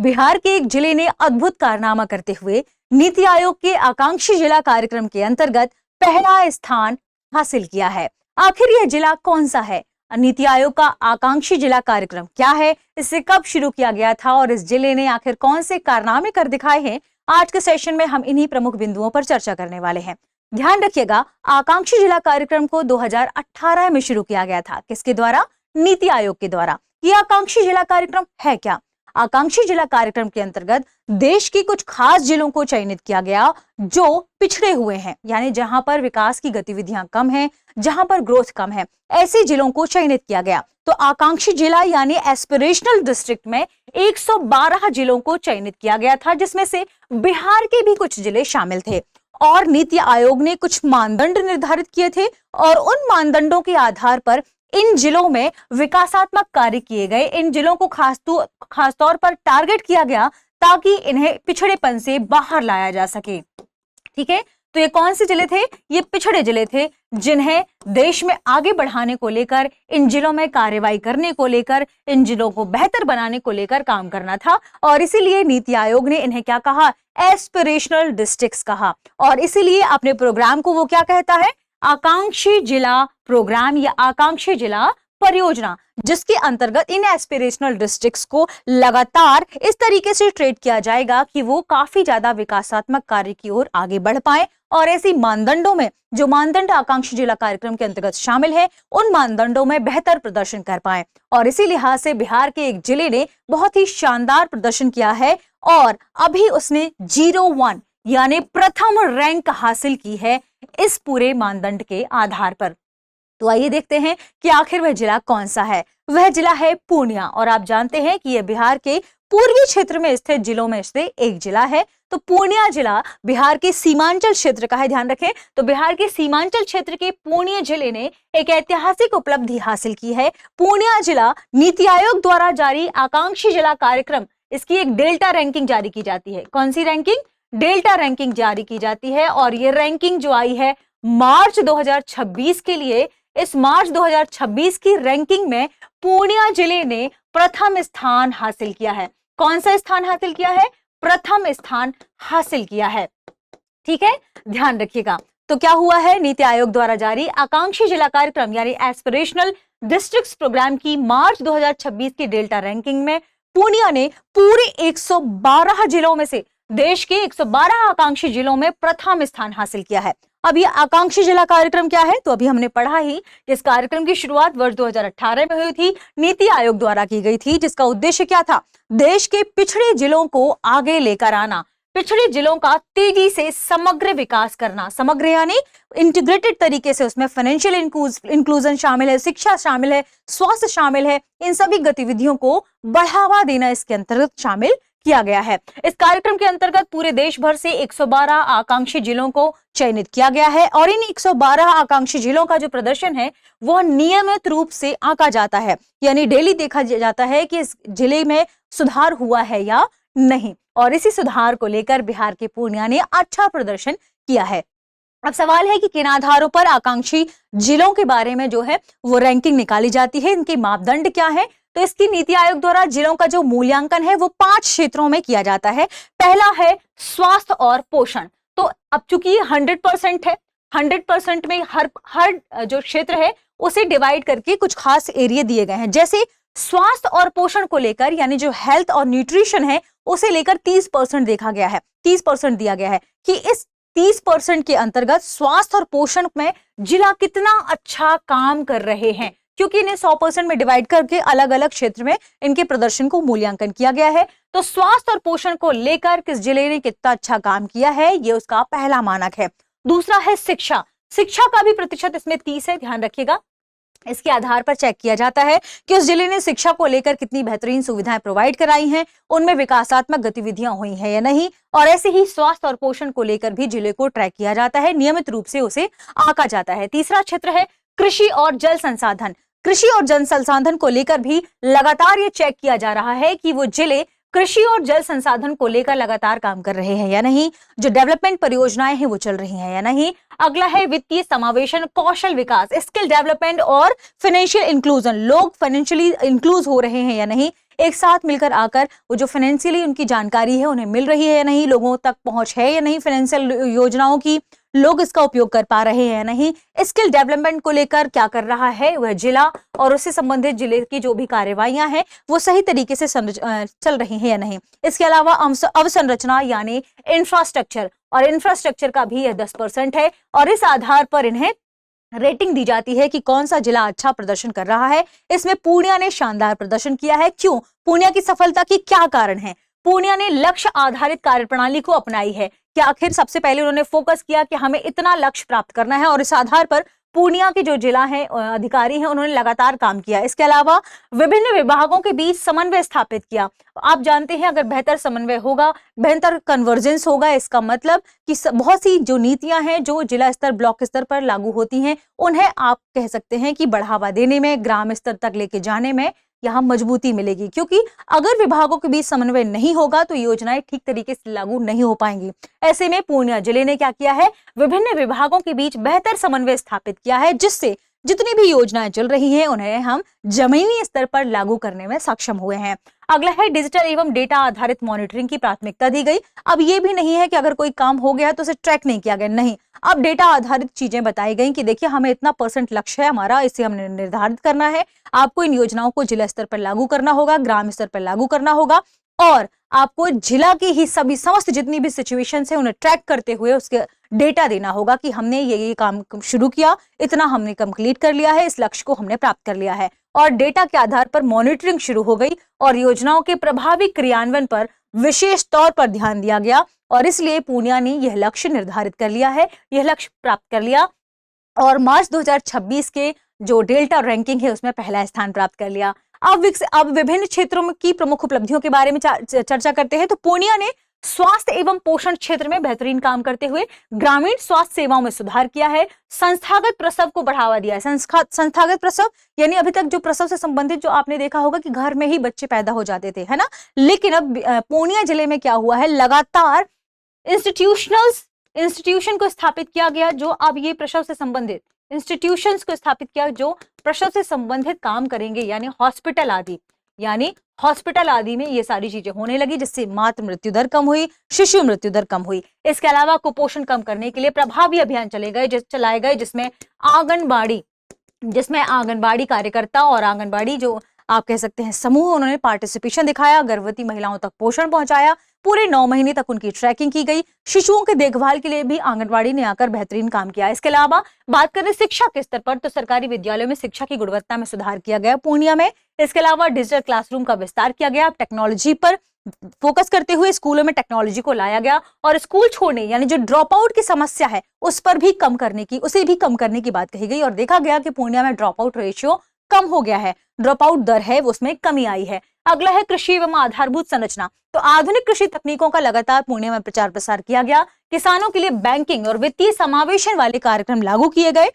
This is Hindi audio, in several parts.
बिहार के एक जिले ने अद्भुत कारनामा करते हुए नीति आयोग के आकांक्षी जिला कार्यक्रम के अंतर्गत पहला स्थान हासिल किया है। आखिर यह जिला कौन सा है? नीति आयोग का आकांक्षी जिला कार्यक्रम क्या है? इसे कब शुरू किया गया था और इस जिले ने आखिर कौन से कारनामे कर दिखाए हैं? आज के सेशन में हम इन्हीं प्रमुख बिंदुओं पर चर्चा करने वाले हैं। ध्यान रखिएगा, आकांक्षी जिला कार्यक्रम को 2018 में शुरू किया गया था। किसके द्वारा? नीति आयोग के द्वारा। यह आकांक्षी जिला कार्यक्रम है क्या? आकांक्षी जिला कार्यक्रम के अंतर्गत देश की कुछ खास जिलों को चयनित किया गया जो पिछड़े हुए हैं, यानी जहां पर विकास की गतिविधियां कम हैं, जहां पर ग्रोथ कम है, ऐसे जिलों को चयनित किया गया। तो आकांक्षी जिला यानी एस्पिरेशनल डिस्ट्रिक्ट में 112 जिलों को चयनित किया गया था, जिसमें से बिहार के भी कुछ जिले शामिल थे। और नीति आयोग ने कुछ मानदंड निर्धारित किए थे और उन मानदंडों के आधार पर इन जिलों में विकासात्मक कार्य किए गए। इन जिलों को खासतौर पर टारगेट किया गया ताकि इन्हें पिछड़ेपन से बाहर लाया जा सके। ठीक है, तो ये कौन से जिले थे? ये पिछड़े जिले थे जिन्हें देश में आगे बढ़ाने को लेकर, इन जिलों में कार्रवाई करने को लेकर, इन जिलों को बेहतर बनाने को लेकर काम करना था। और इसीलिए नीति आयोग ने इन्हें क्या कहा? एस्पिरेशनल डिस्ट्रिक्ट्स कहा। और इसीलिए अपने प्रोग्राम को वो क्या कहता है? आकांक्षी जिला प्रोग्राम या आकांक्षी जिला परियोजना, जिसके अंतर्गत इन एस्पिरेशनल डिस्ट्रिक्ट्स को लगातार इस तरीके से ट्रेट किया जाएगा कि वो काफी ज्यादा विकासात्मक कार्य की ओर आगे बढ़ पाए। और ऐसी मानदंडों में, जो मानदंड आकांक्षी जिला कार्यक्रम के अंतर्गत शामिल है, उन मानदंडों में बेहतर प्रदर्शन कर पाए। और इसी लिहाज से बिहार के एक जिले ने बहुत ही शानदार प्रदर्शन किया है और अभी उसने 01 यानी प्रथम रैंक हासिल की है इस पूरे मानदंड के आधार पर। तो आइए देखते हैं कि आखिर वह जिला कौन सा है। वह जिला है पूर्णिया। और आप जानते हैं कि यह बिहार के पूर्वी क्षेत्र में स्थित जिलों में से एक जिला है। तो पूर्णिया जिला बिहार के सीमांचल क्षेत्र का है। ध्यान रखें, तो बिहार के सीमांचल क्षेत्र के पूर्णिया जिले ने एक ऐतिहासिक उपलब्धि हासिल की है। पूर्णिया जिला नीति आयोग द्वारा जारी आकांक्षी जिला कार्यक्रम, इसकी एक डेल्टा रैंकिंग जारी की जाती है। कौन सी रैंकिंग? डेल्टा रैंकिंग जारी की जाती है। और ये रैंकिंग जो आई है मार्च 2026 के लिए, इस मार्च 2026 की रैंकिंग में पूर्णिया जिले ने प्रथम स्थान हासिल किया है। कौन सा स्थान हासिल किया है? प्रथम स्थान हासिल किया है। ठीक है, ध्यान रखिएगा। तो क्या हुआ है? नीति आयोग द्वारा जारी आकांक्षी जिला कार्यक्रम यानी एस्पिरेशनल डिस्ट्रिक्ट्स प्रोग्राम की मार्च 2026 की डेल्टा रैंकिंग में पूर्णिया ने पूरे 112 जिलों में से देश के 112 आकांक्षी जिलों में प्रथम स्थान हासिल किया है। अब ये आकांक्षी जिला कार्यक्रम क्या है? तो अभी हमने पढ़ा ही, इस कार्यक्रम की शुरुआत वर्ष 2018 में हुई थी, नीति आयोग द्वारा की गई थी, जिसका उद्देश्य क्या था? देश के पिछड़े जिलों को आगे लेकर आना, पिछड़े जिलों का तेजी से समग्र विकास करना। समग्र यानी इंटीग्रेटेड तरीके से, उसमें फाइनेंशियल इंक्लूजन शामिल है, शिक्षा शामिल है, स्वास्थ्य शामिल है, इन सभी गतिविधियों को बढ़ावा देना इसके अंतर्गत शामिल किया गया है। इस कार्यक्रम के अंतर्गत पूरे देश भर से 112 आकांक्षी जिलों को चयनित किया गया है और इन 112 आकांक्षी जिलों का जो प्रदर्शन है वह नियमित रूप से आंका जाता है, यानी डेली देखा जाता है कि इस जिले में सुधार हुआ है या नहीं। और इसी सुधार को लेकर बिहार के पूर्णिया ने अच्छा प्रदर्शन किया है। अब सवाल है कि किन आधारों पर आकांक्षी जिलों के बारे में जो है वो रैंकिंग निकाली जाती है, इनके मापदंड क्या है? तो इसकी नीति आयोग द्वारा जिलों का जो मूल्यांकन है वो 5 क्षेत्रों में किया जाता है। पहला है स्वास्थ्य और पोषण। तो अब चूंकि 100% है, 100% में हर जो क्षेत्र है उसे डिवाइड करके कुछ खास एरिया दिए गए हैं। जैसे स्वास्थ्य और पोषण को लेकर, यानी जो हेल्थ और न्यूट्रिशन है उसे लेकर 30% देखा गया है, 30% दिया गया है कि इस 30% के अंतर्गत स्वास्थ्य और पोषण में जिला कितना अच्छा काम कर रहे हैं, क्योंकि इन्हें 100% में डिवाइड करके अलग अलग क्षेत्र में इनके प्रदर्शन को मूल्यांकन किया गया है। तो स्वास्थ्य और पोषण को लेकर किस जिले ने कितना अच्छा काम किया है, ये उसका पहला मानक है। दूसरा है शिक्षा। शिक्षा का भी प्रतिशत इसमें 30 है, ध्यान रखिएगा। इसके आधार पर चेक किया जाता है कि उस जिले ने शिक्षा को लेकर कितनी बेहतरीन सुविधाएं प्रोवाइड कराई हैं, उनमें विकासात्मक गतिविधियां हुई हैं या नहीं। और ऐसे ही स्वास्थ्य और पोषण को लेकर भी जिले को ट्रैक किया जाता है, नियमित रूप से उसे आंका जाता है। तीसरा क्षेत्र है कृषि और जल संसाधन। कृषि और जल संसाधन को लेकर भी लगातार ये चेक किया जा रहा है कि वो जिले कृषि और जल संसाधन को लेकर लगातार काम कर रहे हैं या नहीं, जो डेवलपमेंट परियोजनाएं हैं वो चल रही हैं या नहीं। अगला है वित्तीय समावेशन, कौशल विकास, स्किल डेवलपमेंट और फाइनेंशियल इंक्लूजन, लोग फाइनेंशियली इंक्लूज हो रहे हैं या नहीं। एक साथ मिलकर आकर वो जो फाइनेंशियली उनकी जानकारी है उन्हें मिल रही है या नहीं, लोगों तक पहुंच है या नहीं फाइनेंशियल योजनाओं की, लोग इसका उपयोग कर पा रहे हैं या नहीं, स्किल डेवलपमेंट को लेकर क्या कर रहा है वह जिला और उससे संबंधित जिले की जो भी कार्यवाहियां हैं वो सही तरीके से चल रही हैं या नहीं। इसके अलावा अवसंरचना यानी इंफ्रास्ट्रक्चर, और इंफ्रास्ट्रक्चर का भी यह 10% है और इस आधार पर इन्हें रेटिंग दी जाती है कि कौन सा जिला अच्छा प्रदर्शन कर रहा है। इसमें पूर्णिया ने शानदार प्रदर्शन किया है। क्यों? पूर्णिया की सफलता की क्या कारण है? पूर्णिया ने लक्ष्य आधारित कार्यप्रणाली को अपनाई है कि आखिर सबसे पहले उन्होंने फोकस किया कि हमें इतना लक्ष्य प्राप्त करना है और इस आधार पर पूर्णिया के जो जिला है अधिकारी हैं उन्होंने लगातार काम किया। इसके अलावा विभिन्न विभागों के बीच समन्वय स्थापित किया। आप जानते हैं अगर बेहतर समन्वय होगा, बेहतर कन्वर्जेंस होगा, इसका मतलब कि बहुत सी जो नीतियां हैं जो जिला स्तर ब्लॉक स्तर पर लागू होती हैं उन्हें आप कह सकते हैं कि बढ़ावा देने में, ग्राम स्तर तक लेके जाने में यहाँ मजबूती मिलेगी, क्योंकि अगर विभागों के बीच समन्वय नहीं होगा तो योजनाएं ठीक तरीके से लागू नहीं हो पाएंगी। ऐसे में पूर्णिया जिले ने क्या किया है, विभिन्न विभागों के बीच बेहतर समन्वय स्थापित किया है, जिससे जितनी भी योजनाएं चल रही हैं उन्हें हम जमीनी स्तर पर लागू करने में सक्षम हुए हैं। अगला है डिजिटल एवं डेटा आधारित मॉनिटरिंग की प्राथमिकता दी गई। अब ये भी नहीं है कि अगर कोई काम हो गया तो उसे ट्रैक नहीं किया गया, नहीं, अब डेटा आधारित चीजें बताई गई कि देखिए हमें इतना % लक्ष्य है हमारा, इसे हमने निर्धारित करना है, आपको इन योजनाओं को जिला स्तर पर लागू करना होगा, ग्राम स्तर पर लागू करना होगा और आपको जिला की ही सभी समस्त जितनी भी सिचुएशन है उन्हें ट्रैक करते हुए उसके डेटा देना होगा कि हमने ये काम शुरू किया, इतना हमने कंप्लीट कर लिया है, इस लक्ष्य को हमने प्राप्त कर लिया है। और डेटा के आधार पर मॉनिटरिंग शुरू हो गई और योजनाओं के प्रभावी क्रियान्वयन पर विशेष तौर पर ध्यान दिया गया और इसलिए पूर्णिया ने यह लक्ष्य निर्धारित कर लिया है, यह लक्ष्य प्राप्त कर लिया और मार्च 2026 के जो डेल्टा रैंकिंग है उसमें पहला स्थान प्राप्त कर लिया। अब विभिन्न क्षेत्रों की प्रमुख उपलब्धियों के बारे में चर्चा करते हैं। तो पूर्णिया ने स्वास्थ्य एवं पोषण क्षेत्र में बेहतरीन काम करते हुए ग्रामीण स्वास्थ्य सेवाओं में सुधार किया है, संस्थागत प्रसव को बढ़ावा दिया है। संस्थागत प्रसव यानी अभी तक जो प्रसव से संबंधित जो आपने देखा होगा कि घर में ही बच्चे पैदा हो जाते थे, है ना, लेकिन अब पूर्णिया जिले में क्या हुआ है, लगातार इंस्टीट्यूशन को स्थापित किया गया जो अब ये प्रसव से संबंधित इंस्टीट्यूशंस को स्थापित किया जो प्रसव से संबंधित काम करेंगे, यानी हॉस्पिटल आदि में ये सारी चीजें होने लगी, जिससे मातृ मृत्यु दर कम हुई, शिशु मृत्यु दर कम हुई। इसके अलावा कुपोषण कम करने के लिए प्रभावी अभियान चलाए गए जिसमें आंगनबाड़ी कार्यकर्ता और आंगनबाड़ी जो आप कह सकते हैं समूह, उन्होंने पार्टिसिपेशन दिखाया, गर्भवती महिलाओं तक पोषण पहुंचाया, पूरे 9 महीने तक उनकी ट्रैकिंग की गई। शिशुओं के देखभाल के लिए भी आंगनबाड़ी ने आकर बेहतरीन काम किया। इसके अलावा बात करें शिक्षा के स्तर पर तो सरकारी विद्यालयों में शिक्षा की गुणवत्ता में सुधार किया गया पूर्णिया में। इसके अलावा डिजिटल क्लासरूम का विस्तार किया गया, टेक्नोलॉजी पर फोकस करते हुए स्कूलों में टेक्नोलॉजी को लाया गया और स्कूल छोड़ने यानी जो ड्रॉप आउट की समस्या है उसे भी कम करने की बात कही गई और देखा गया कि पूर्णिया में ड्रॉप आउट रेशियो कम हो गया है, ड्रॉप आउट दर है उसमें कमी आई है। अगला है कृषि एवं आधारभूत संरचना। तो आधुनिक कृषि तकनीकों का लगातार पूर्णिया में प्रचार प्रसार किया गया, किसानों के लिए बैंकिंग और वित्तीय समावेशन वाले कार्यक्रम लागू किए गए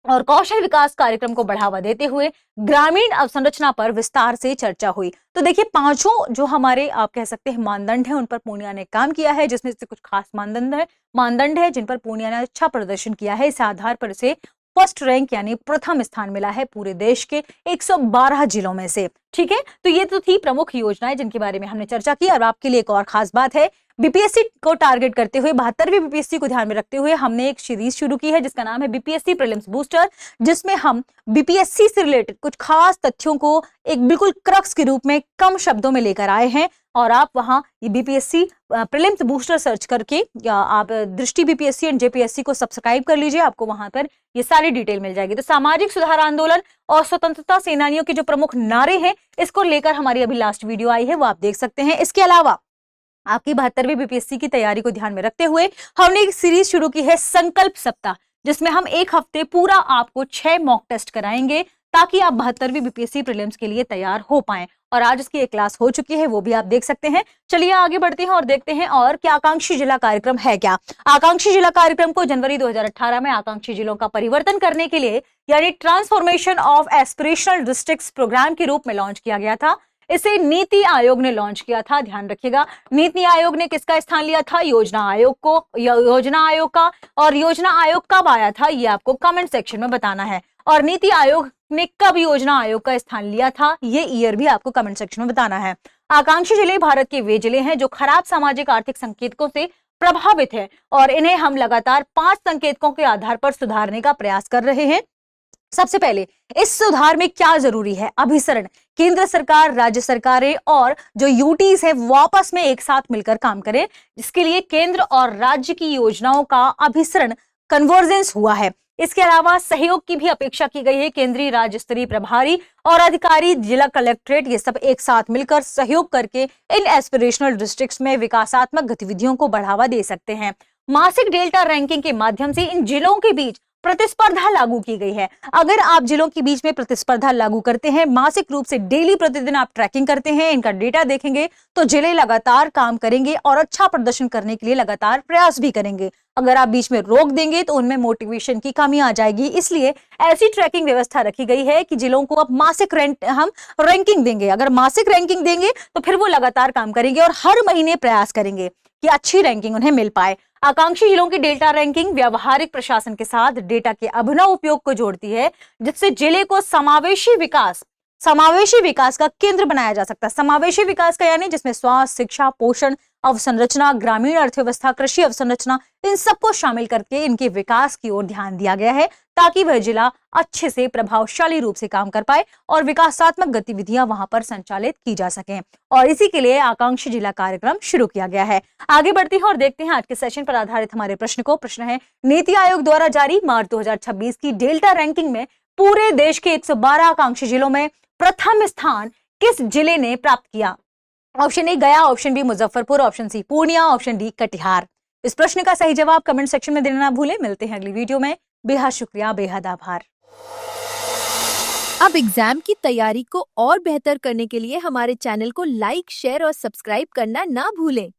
और कौशल विकास कार्यक्रम को बढ़ावा देते हुए ग्रामीण अवसंरचना पर विस्तार से चर्चा हुई। तो देखिए पांचों जो हमारे आप कह सकते हैं मानदंड है उन पर पूर्णिया ने काम किया है, जिसमें से कुछ खास मानदंड है जिन पर पूर्णिया ने अच्छा प्रदर्शन किया है। इस आधार पर इसे फर्स्ट रैंक यानी प्रथम स्थान मिला है पूरे देश के 112 जिलों में से। ठीक है, तो ये तो थी प्रमुख योजनाएं जिनके बारे में हमने चर्चा की। और आपके लिए एक और खास बात है, बीपीएससी को टारगेट करते हुए 72वीं बीपीएससी को ध्यान में रखते हुए हमने एक सीरीज शुरू की है जिसका नाम है बीपीएससी प्रीलिम्स बूस्टर, जिसमें हम बीपीएससी से रिलेटेड कुछ खास तथ्यों को एक बिल्कुल क्रक्स के रूप में कम शब्दों में लेकर आए हैं और आप वहां ये बीपीएससी प्रीलिम्स बूस्टर सर्च करके या आप दृष्टि बीपीएससी एंड जेपीएससी को सब्सक्राइब कर लीजिए, आपको वहां पर ये सारी डिटेल मिल जाएगी। तो सामाजिक सुधार आंदोलन और स्वतंत्रता सेनानियों के जो प्रमुख नारे हैं इसको लेकर हमारी अभी लास्ट वीडियो आई है, वो आप देख सकते हैं। इसके अलावा आपकी 72वीं बीपीएससी की तैयारी को ध्यान में रखते हुए हमने एक सीरीज शुरू की है संकल्प सप्ताह, जिसमें हम एक हफ्ते पूरा आपको 6 मॉक टेस्ट कराएंगे ताकि आप 72वीं बीपीएससी प्रीलिम्स के लिए तैयार हो पाएं। और आज इसकी एक क्लास हो चुकी है, वो भी आप देख सकते हैं। चलिए आगे बढ़ते हैं और देखते हैं और क्या आकांक्षी जिला कार्यक्रम है। क्या आकांक्षी जिला कार्यक्रम को जनवरी 2018 में आकांक्षी जिलों का परिवर्तन करने के लिए यानी transformation of aspirational districts program के रूप में लॉन्च किया गया था। इसे नीति आयोग ने लॉन्च किया था, ध्यान रखिएगा। नीति आयोग ने किसका स्थान लिया था? योजना आयोग का। और योजना आयोग कब आया था ये आपको कमेंट सेक्शन में बताना है। और नीति आयोग ने कब योजना आयोग का स्थान लिया था, ये ईयर भी आपको कमेंट सेक्शन में बताना है। आकांक्षी जिले भारत के वे जिले हैं जो खराब सामाजिक आर्थिक संकेतकों से प्रभावित है और इन्हें हम लगातार 5 संकेतकों के आधार पर सुधारने का प्रयास कर रहे हैं। सबसे पहले इस सुधार में क्या जरूरी है? अभिसरण। केंद्र सरकार, राज्य सरकारें और जो यूटीज है वो आपस में एक साथ मिलकर काम करें, जिसके लिए केंद्र और राज्य की योजनाओं का अभिसरण कन्वर्जेंस हुआ है। इसके अलावा सहयोग की भी अपेक्षा की गई है। केंद्रीय राज्य स्तरीय प्रभारी और अधिकारी, जिला कलेक्ट्रेट, ये सब एक साथ मिलकर सहयोग करके इन एस्पिरेशनल डिस्ट्रिक्ट्स में विकासात्मक गतिविधियों को बढ़ावा दे सकते हैं। मासिक डेल्टा रैंकिंग के माध्यम से इन जिलों के बीच प्रतिस्पर्धा लागू की गई है। अगर आप जिलों के बीच में प्रतिस्पर्धा लागू करते हैं, मासिक रूप से डेली प्रतिदिन आप ट्रैकिंग करते हैं, इनका डेटा देखेंगे, तो जिले लगातार काम करेंगे और अच्छा प्रदर्शन करने के लिए लगातार प्रयास भी करेंगे। अगर आप बीच में रोक देंगे तो उनमें मोटिवेशन की कमी आ जाएगी। इसलिए ऐसी ट्रैकिंग व्यवस्था रखी गई है कि जिलों को अब मासिक हम रैंकिंग देंगे। अगर मासिक रैंकिंग देंगे तो फिर वो लगातार काम करेंगे और हर महीने प्रयास करेंगे कि अच्छी रैंकिंग उन्हें मिल पाए। आकांक्षी जिलों की डेल्टा रैंकिंग व्यावहारिक प्रशासन के साथ डेटा के अभिनव उपयोग को जोड़ती है, जिससे जिले को समावेशी विकास का केंद्र बनाया जा सकता है। समावेशी विकास का यानी जिसमें स्वास्थ्य, शिक्षा, पोषण, अवसंरचना, ग्रामीण अर्थव्यवस्था, कृषि अवसंरचना, इन सबको शामिल करके इनके विकास की ओर ध्यान दिया गया है, ताकि वह जिला अच्छे से प्रभावशाली रूप से काम कर पाए और विकासात्मक गतिविधियां वहां पर संचालित की जा सकें। और इसी के लिए आकांक्षी जिला कार्यक्रम शुरू किया गया है। आगे बढ़ते हैं और देखते हैं आज के सेशन पर आधारित हमारे प्रश्न को। प्रश्न है, नीति आयोग द्वारा जारी मार्च 2026 की डेल्टा रैंकिंग में पूरे देश के 112 आकांक्षी जिलों में प्रथम स्थान किस जिले ने प्राप्त किया? Option A Gaya, option B Muzaffarpur, option C Purnia, option D Katihar. इस प्रश्न का सही जवाब कमेंट सेक्शन में देना ना भूलें। मिलते हैं अगली वीडियो में। बेहद शुक्रिया, बेहद आभार। अब एग्जाम की तैयारी को और बेहतर करने के लिए हमारे चैनल को लाइक, शेयर और सब्सक्राइब करना ना भूलें।